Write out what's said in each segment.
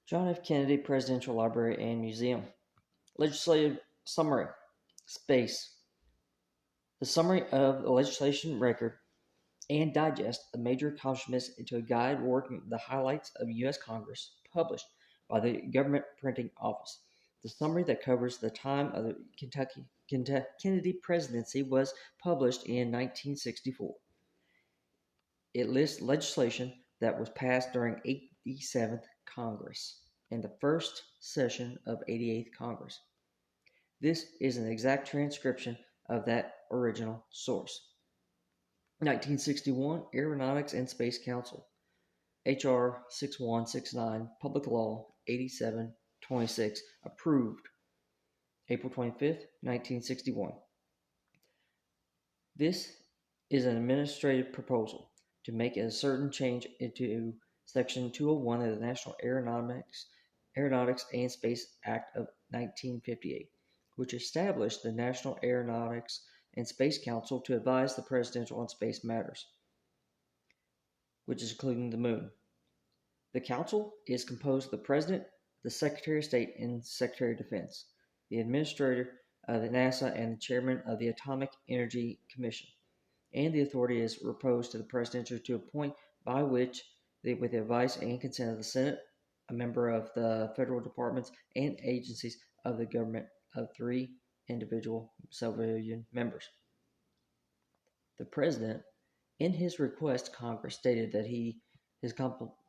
John F. Kennedy Presidential Library and Museum. Legislative Summary. Space. The summary of the legislation record and digest of major accomplishments into a guide working the highlights of U.S. Congress, published by the Government Printing Office. The summary that covers the time of the Kennedy presidency was published in 1964. It lists legislation that was passed during 87th Congress and the first session of 88th Congress. This is an exact transcription of that original source. 1961 Aeronautics and Space Council, H.R. 6169, Public Law 8726, approved April 25th, 1961. This is an administrative proposal to make a certain change into Section 201 of the National Aeronautics and Space Act of 1958, which established the National Aeronautics and Space Council to advise the President on space matters, which is including the moon. The Council is composed of the President, the Secretary of State, and Secretary of Defense, the Administrator of the NASA, and the Chairman of the Atomic Energy Commission, and the authority is reposed to the President to appoint by which, with the advice and consent of the Senate, a member of the federal departments and agencies of the government of 3 individual civilian members. The President, in his request to Congress, stated that he is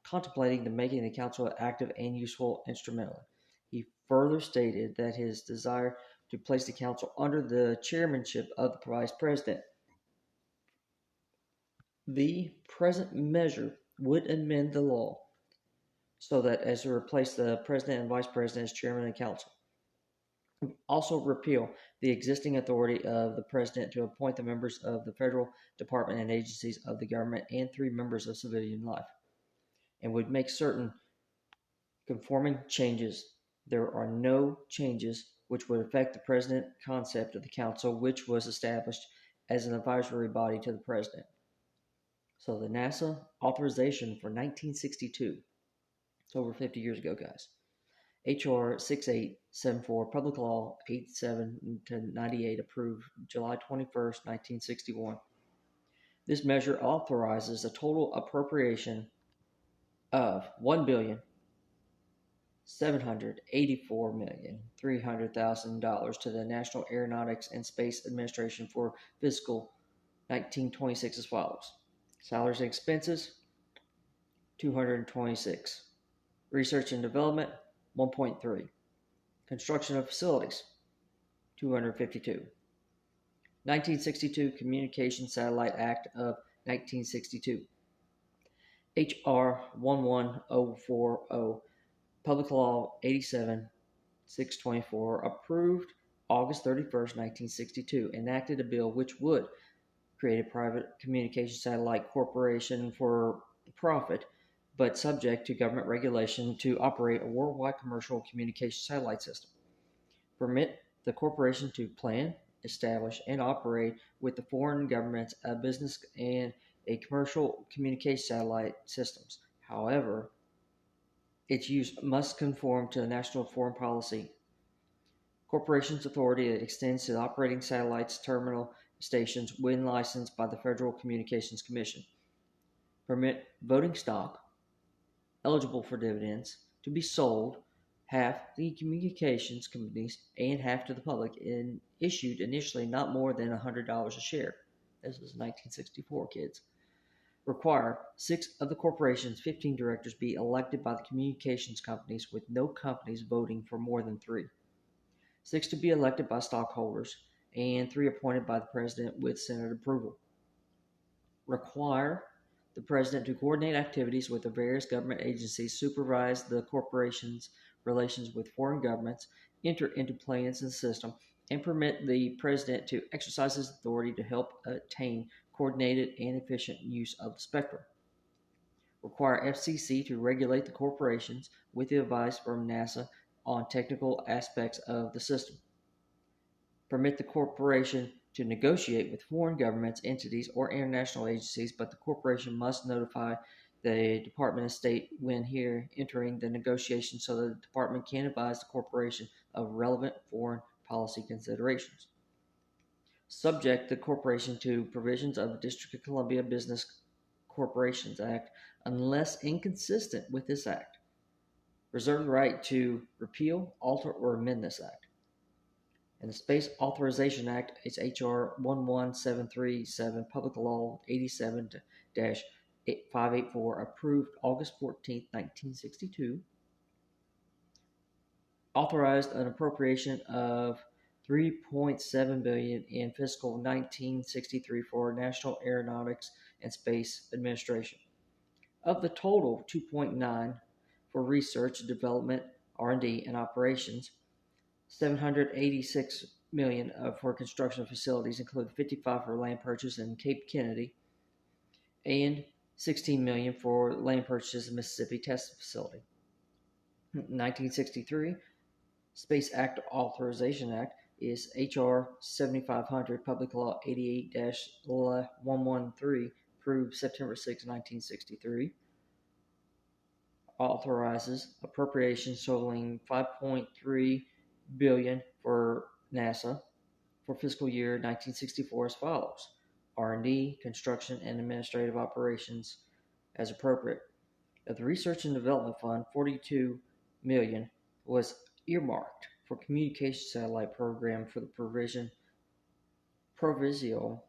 contemplating the making the Council active and useful instrumental. He further stated that his desire to place the Council under the chairmanship of the Vice President. The present measure would amend the law so that as to replace the President and Vice President as Chairman of the Council. Also repeal the existing authority of the President to appoint the members of the federal department and agencies of the government and 3 members of civilian life, and would make certain conforming changes. There are no changes which would affect the President concept of the Council, which was established as an advisory body to the President. So the NASA authorization for 1962, it's over 50 years ago, guys. H.R. 6874, Public Law 8798, approved July 21st, 1961. This measure authorizes a total appropriation of $1,784,300,000 to the National Aeronautics and Space Administration for fiscal 1926 as follows. Salaries and expenses, $226. Research and development, $1.3. Construction of facilities, $252. 1962 Communication Satellite Act of 1962. H.R. 11040, Public Law 87-624, approved August 31st, 1962, enacted a bill which would create a private communication satellite corporation for profit, but subject to government regulation to operate a worldwide commercial communication satellite system. Permit the corporation to plan, establish, and operate with the foreign governments a business and a commercial communication satellite systems. However, its use must conform to the national foreign policy. Corporation's authority that extends to the operating satellites terminal stations when licensed by the Federal Communications Commission. Permit voting stock eligible for dividends to be sold, half to communications companies and half to the public, and issued initially not more than $100 a share. This was 1964, kids. Require 6 of the corporation's 15 directors be elected by the communications companies, with no companies voting for more than 3. 6 to be elected by stockholders, and 3 appointed by the President with Senate approval. Require the President to coordinate activities with the various government agencies, supervise the corporation's relations with foreign governments, enter into plans and system, and permit the President to exercise his authority to help attain coordinated and efficient use of the spectrum. Require FCC to regulate the corporations with the advice from NASA on technical aspects of the system. Permit the corporation to negotiate with foreign governments, entities, or international agencies, but the corporation must notify The Department of State when here entering the negotiation so that the department can advise the corporation of relevant foreign policy considerations. Subject the corporation to provisions of the District of Columbia Business Corporations Act unless inconsistent with this act. Reserve the right to repeal, alter, or amend this act. And the Space Authorization Act is H.R. 11737, Public Law 87-584, approved August 14, 1962. Authorized an appropriation of $3.7 billion in fiscal 1963 for National Aeronautics and Space Administration. Of the total, 2.9 for research, development, R&D, and operations. 786 million for construction facilities, including 55 for land purchase in Cape Kennedy, and 16 million for land purchases in Mississippi Test Facility. 1963 Space Act Authorization Act is H.R. 7500, Public Law 88-113, approved September 6, 1963. Authorizes appropriations totaling $5.3 billion for NASA for fiscal year 1964 as follows: R&D, construction, and administrative operations as appropriate. Of the Research and Development Fund, $42 million was earmarked for communication satellite program for the provisional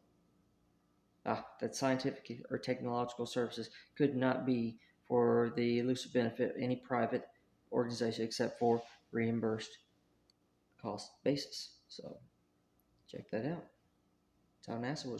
that scientific or technological services could not be for the elusive benefit of any private organization except for reimbursed cost basis. So check that out. That's how NASA was